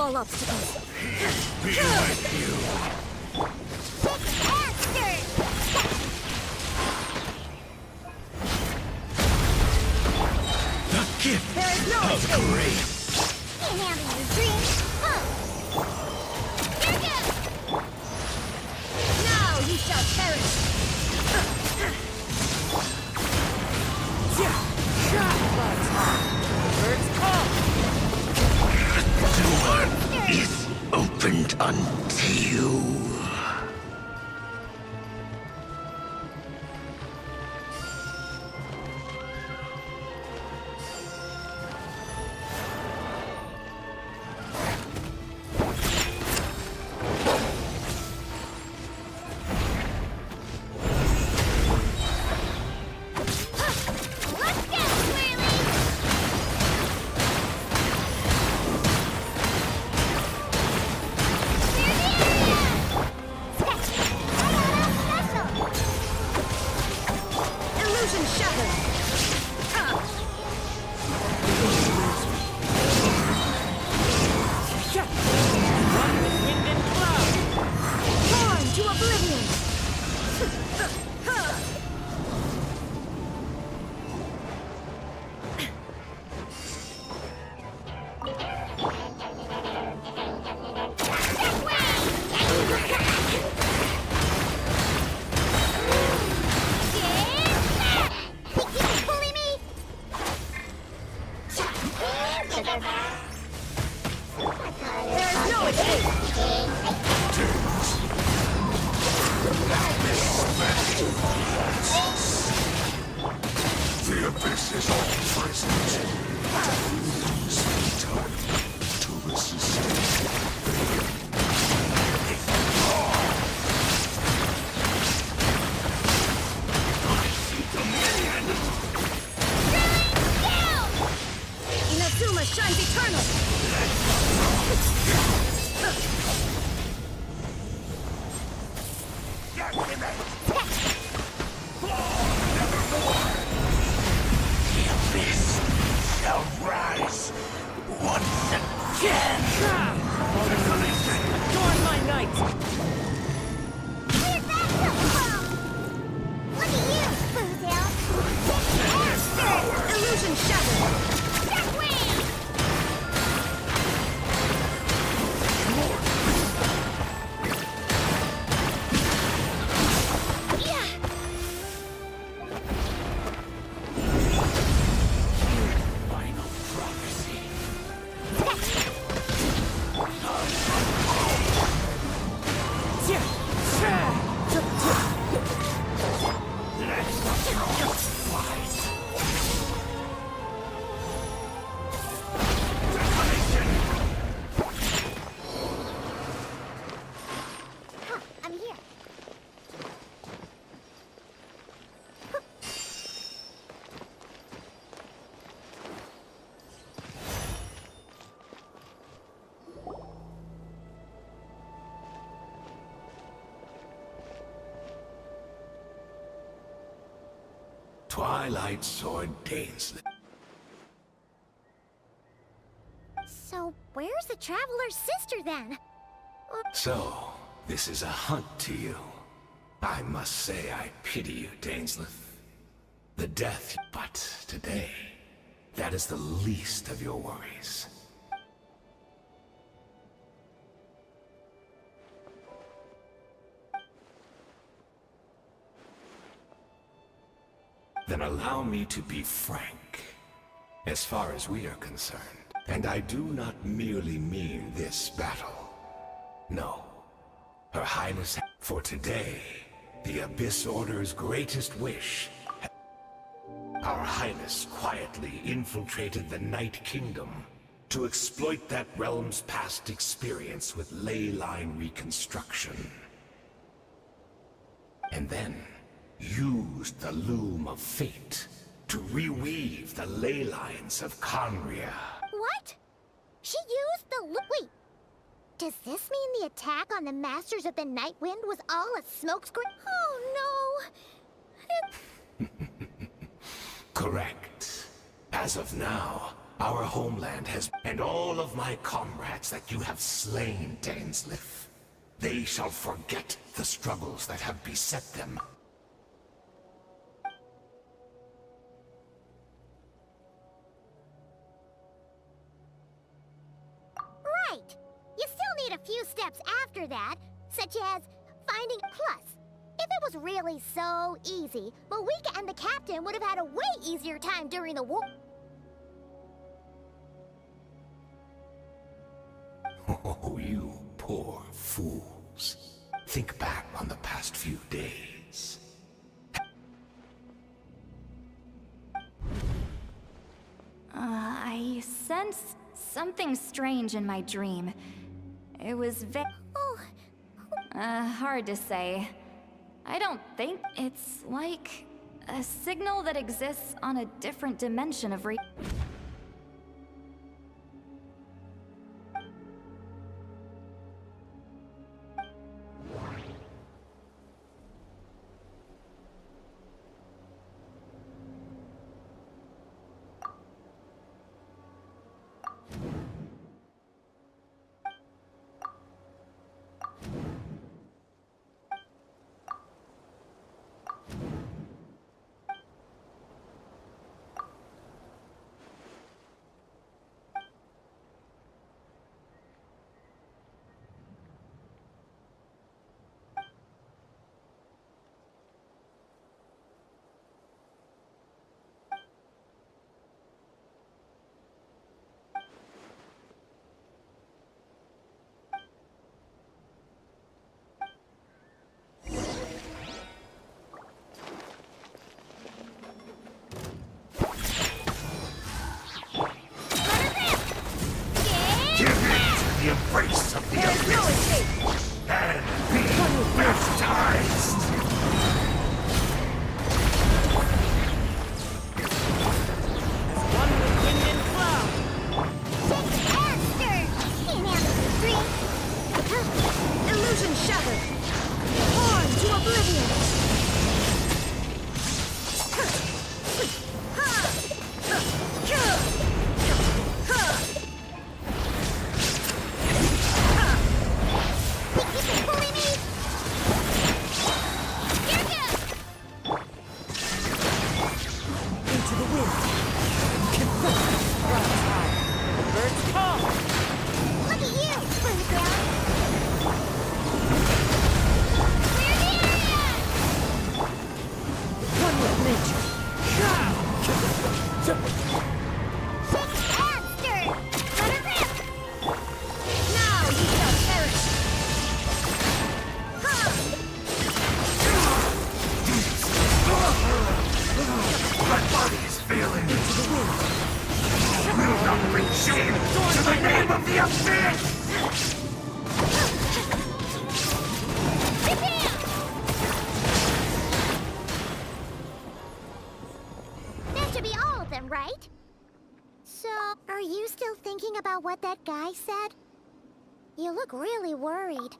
all obstacles. Big bastard! The gift There is no of escape. grace. Can't handle your dreams. Huh. Here goes. Now you shall perish. Birds call. The door is opened unto you. Let's go, Swirly! Clear the area! Sketch! I got a special! Illusion shattered. Run with wind and cloud. Torn to oblivion! He keeps pulling me! There is no escape. The abyss is all present. Time to resist. Inazuma shines eternal. The abyss shall rise once again. Join my knight. Where'd that come from? Look at you, Foozil! Bastard! Illusion shattered. That way! Yeah! Final prophecy. Huh, I'm here. Twilight Sword Danesley. So, where's the Traveler's sister then? So, this is a hunt to you. I must say I pity you, Daneslith. The death, but today, that is the least of your worries. Then allow me to be frank, as far as we are concerned. And I do not merely mean this battle. No. Her Highness, for today, the Abyss Order's greatest wish. Our Highness quietly infiltrated the Night Kingdom to exploit that realm's past experience with ley line reconstruction. And then used the Loom of Fate to reweave the ley lines of Conria. What? She used the wait. Does this mean the attack on the Masters of the Night Wind was all a smokescreen? Oh no! Correct. As of now, our homeland has, and all of my comrades that you have slain, Dainslif, they shall forget the struggles that have beset them. Right. You still need a few steps after that, such as finding plus. If it was really so easy, Malika and the captain would have had a way easier time during the war. Oh, you poor fools. Think back on the past few days. I sensed something strange in my dream. It was hard to say. I don't think it's like a signal that exists on a different dimension of The embrace of the abyss and be baptized. As one with wind and cloud. Illusion shattered. Born to oblivion. Into the wind. Rise high. Birds come. Look at you, Playground. Clear the area! One with nature. Shake and stir. Let her rip. Now you shall perish. My body is failing. Will not bring shame to the name of the abyss! That should be all of them, right? So, are you still thinking about what that guy said? You look really worried.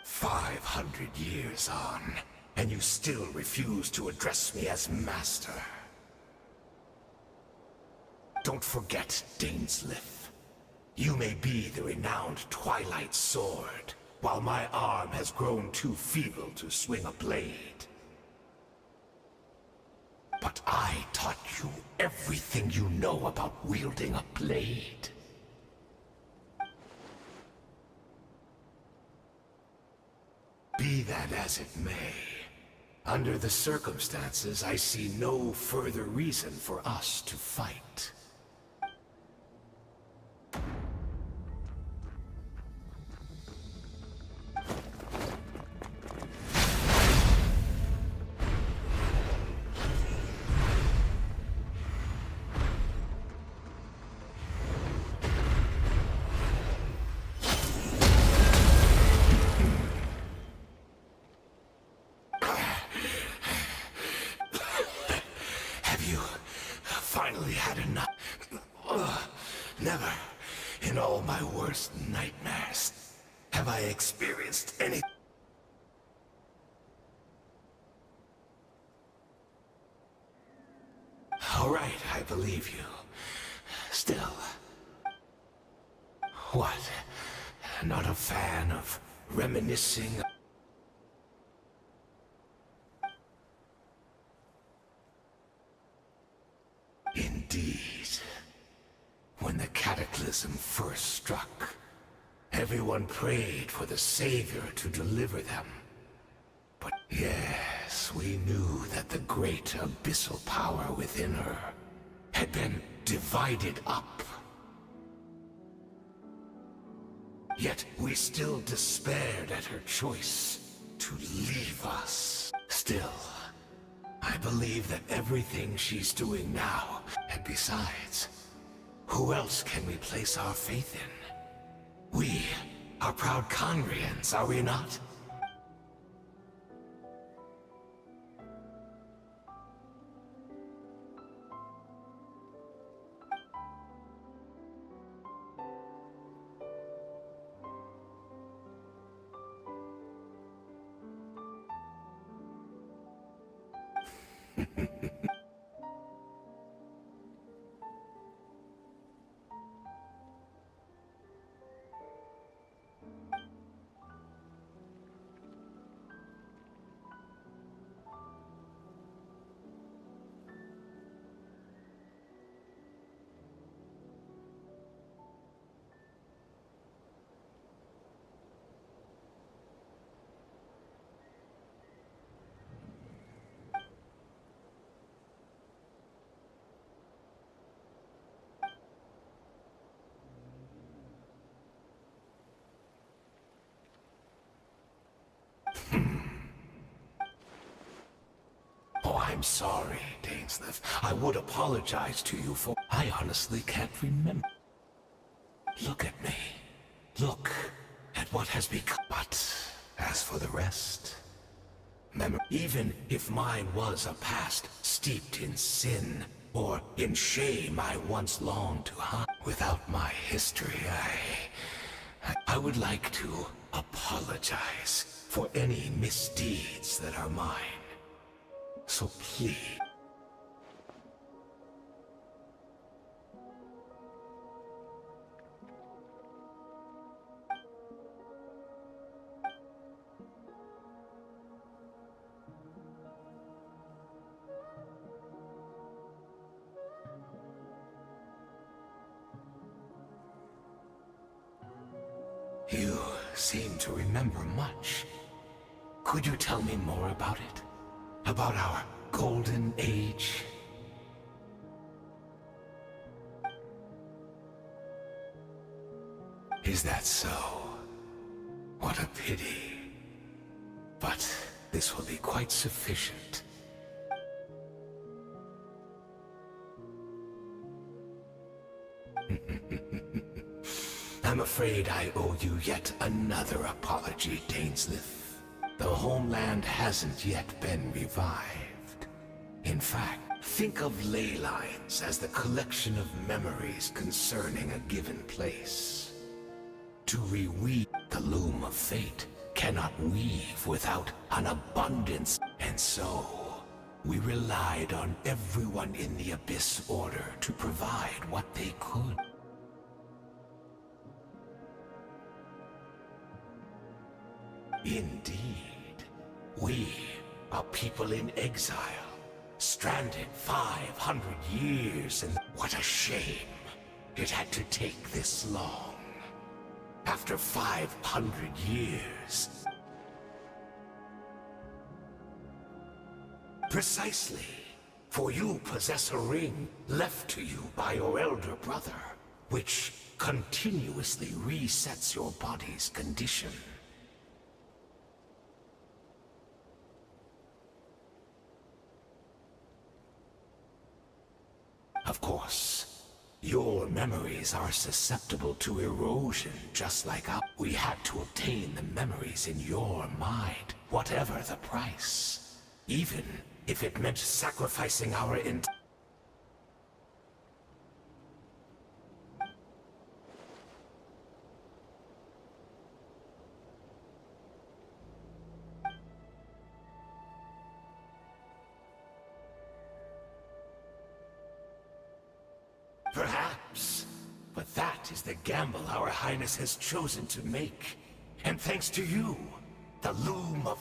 "500 years on, and you still refuse to address me as master. Don't forget, Dainslif. You may be the renowned Twilight Sword, while my arm has grown too feeble to swing a blade. But I taught you everything you know about wielding a blade. Be that as it may, under the circumstances, I see no further reason for us to fight. worst nightmares have I experienced any? All right, I believe you. Still, what? Not a fan of reminiscing? Indeed. When the cataclysm first struck, everyone prayed for the Savior to deliver them. But yes, we knew that the great abyssal power within her had been divided up. Yet we still despaired at her choice to leave us. Still, I believe that everything she's doing now, and besides, who else can we place our faith in? We are proud Conrians, are we not? Oh, I'm sorry, Dainsleif. I would apologize to you for... I honestly can't remember. Look at me. Look at what has become. But as for the rest... Even if mine was a past steeped in sin, or in shame I once longed to hide, without my history, I would like to apologize for any misdeeds that are mine. So please... You seem to remember much. Could you tell me more about it? About our golden age? Is that so? What a pity. But this will be quite sufficient. I'm afraid I owe you yet another apology, Dainsleif. The homeland hasn't yet been revived. In fact, think of ley lines as the collection of memories concerning a given place. To reweave the loom of fate cannot weave without an abundance, and so we relied on everyone in the Abyss Order to provide what they could. Indeed, we, a people in exile, stranded 500 years, and what a shame it had to take this long. After 500 years. Precisely, for you possess a ring left to you by your elder brother, which continuously resets your body's condition. Of course, your memories are susceptible to erosion just like ours. We had to obtain the memories in your mind, whatever the price. Even if it meant sacrificing our Perhaps. But that is the gamble our Highness has chosen to make. And thanks to you, the loom of...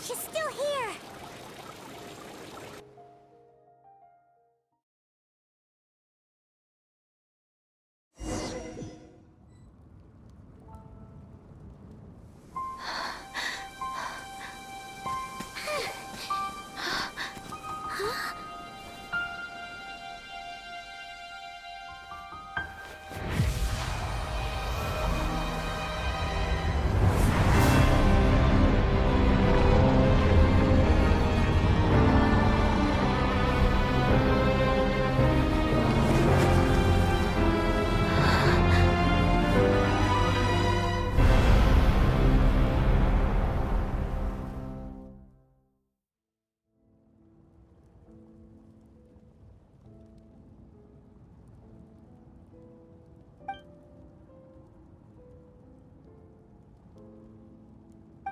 She's still here!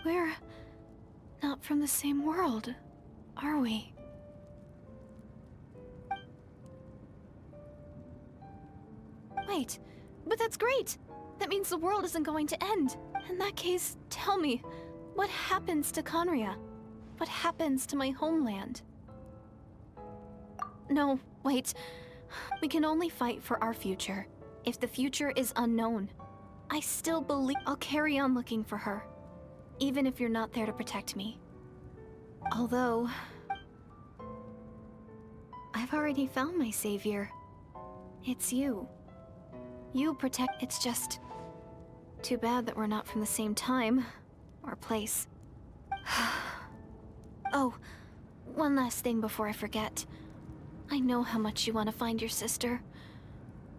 We're not from the same world, are we? Wait, but that's great! That means the world isn't going to end. In that case, tell me, what happens to Conria? What happens to my homeland? No, wait. We can only fight for our future. If the future is unknown, I still believe I'll carry on looking for her. Even if you're not there to protect me. Although... I've already found my savior. It's you. You protect... It's just... too bad that we're not from the same time... or place. Oh, one last thing before I forget. I know how much you want to find your sister.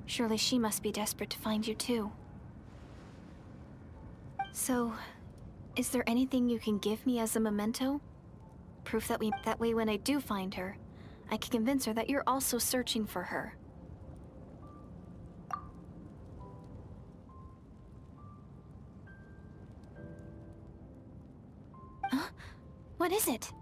Surely she must be desperate to find you too. So... is there anything you can give me as a memento? Proof that that way when I do find her, I can convince her that you're also searching for her. Huh? What is it?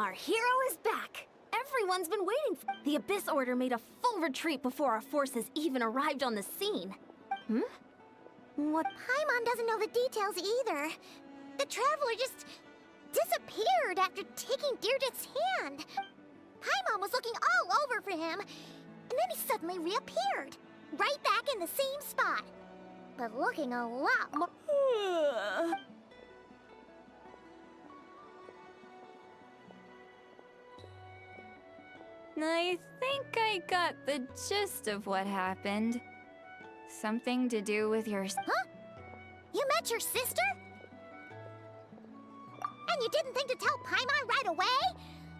Our hero is back! Everyone's been waiting for— The Abyss Order made a full retreat before our forces even arrived on the scene. What? Paimon doesn't know the details either. The Traveler just disappeared after taking Deirdre's hand. Paimon was looking all over for him, and then he suddenly reappeared, right back in the same spot. But looking a lot more... I think I got the gist of what happened. Something to do with your... Huh? You met your sister? And you didn't think to tell Paimon right away?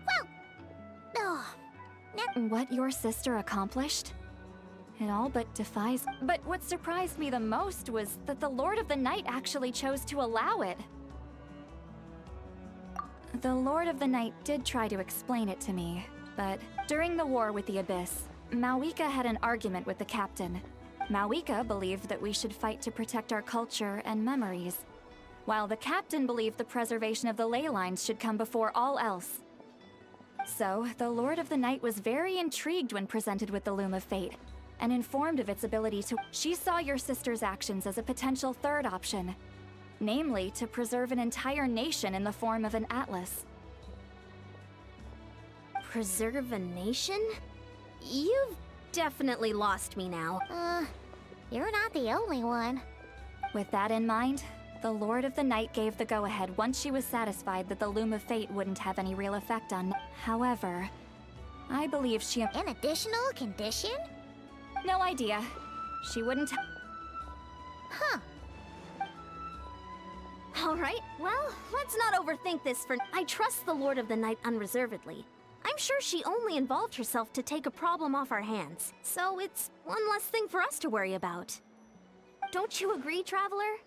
Well... Oh... What your sister accomplished? It all but defies. But what surprised me the most was that the Lord of the Night actually chose to allow it. The Lord of the Night did try to explain it to me, but during the war with the Abyss, Mawika had an argument with the captain. Mawika believed that we should fight to protect our culture and memories, while the captain believed the preservation of the ley lines should come before all else. So, the Lord of the Night was very intrigued when presented with the Loom of Fate, and informed of its ability to— She saw your sister's actions as a potential third option, namely to preserve an entire nation in the form of an atlas. Preserve a nation? You've definitely lost me now. You're not the only one. With that in mind, the Lord of the Night gave the go-ahead once she was satisfied that the Loom of Fate wouldn't have any real effect on— However, I believe she— An additional condition? No idea. She wouldn't— Huh. Alright, well, let's not overthink this for— I trust the Lord of the Night unreservedly. I'm sure she only involved herself to take a problem off our hands, so it's one less thing for us to worry about. Don't you agree, Traveler?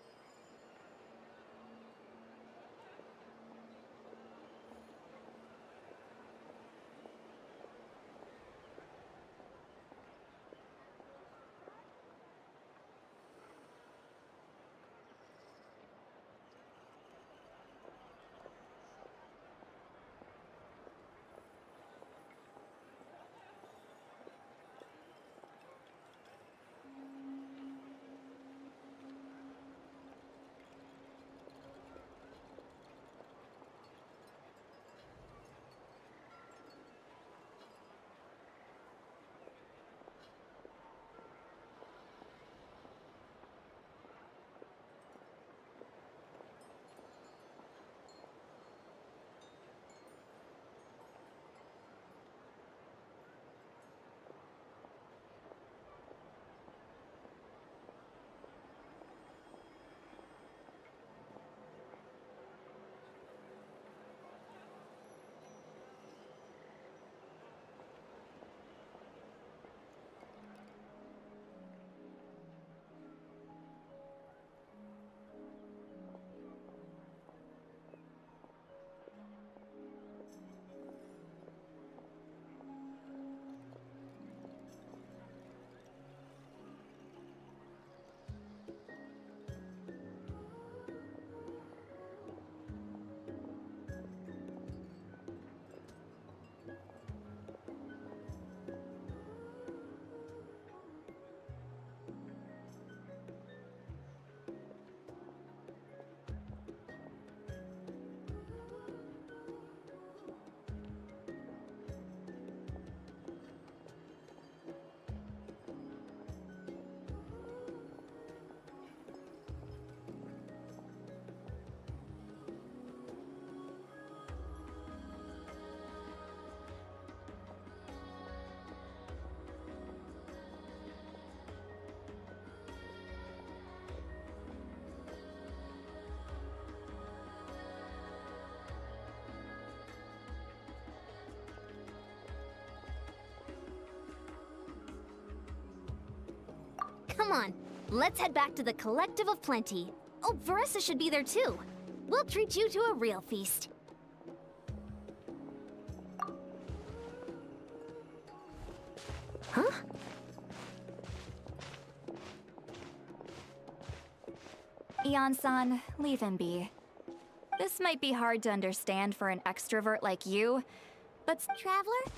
Come on, let's head back to the Collective of Plenty. Oh, Veressa should be there too. We'll treat you to a real feast. Huh? Eon-san, leave him be. This might be hard to understand for an extrovert like you, but— Traveler?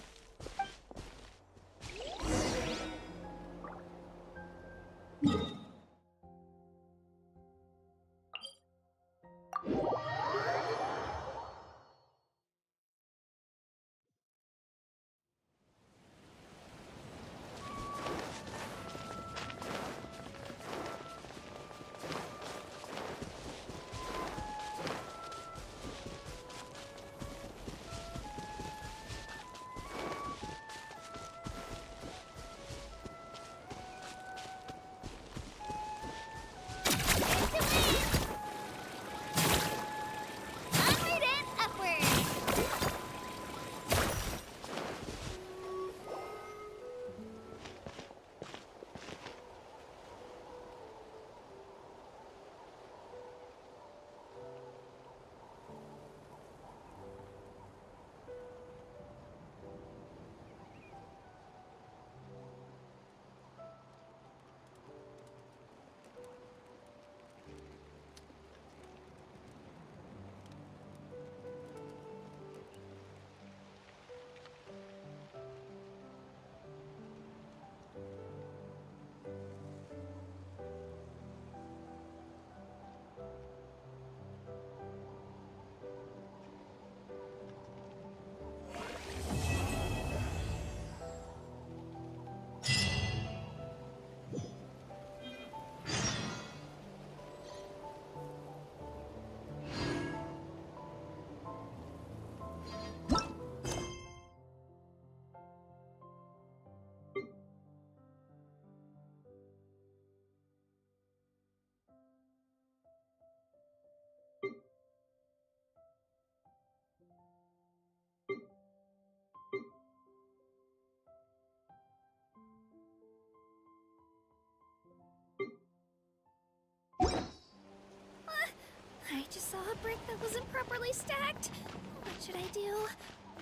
brick that wasn't properly stacked. What should I do?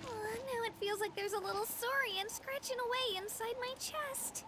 Now it feels like there's a little saurian scratching away inside my chest.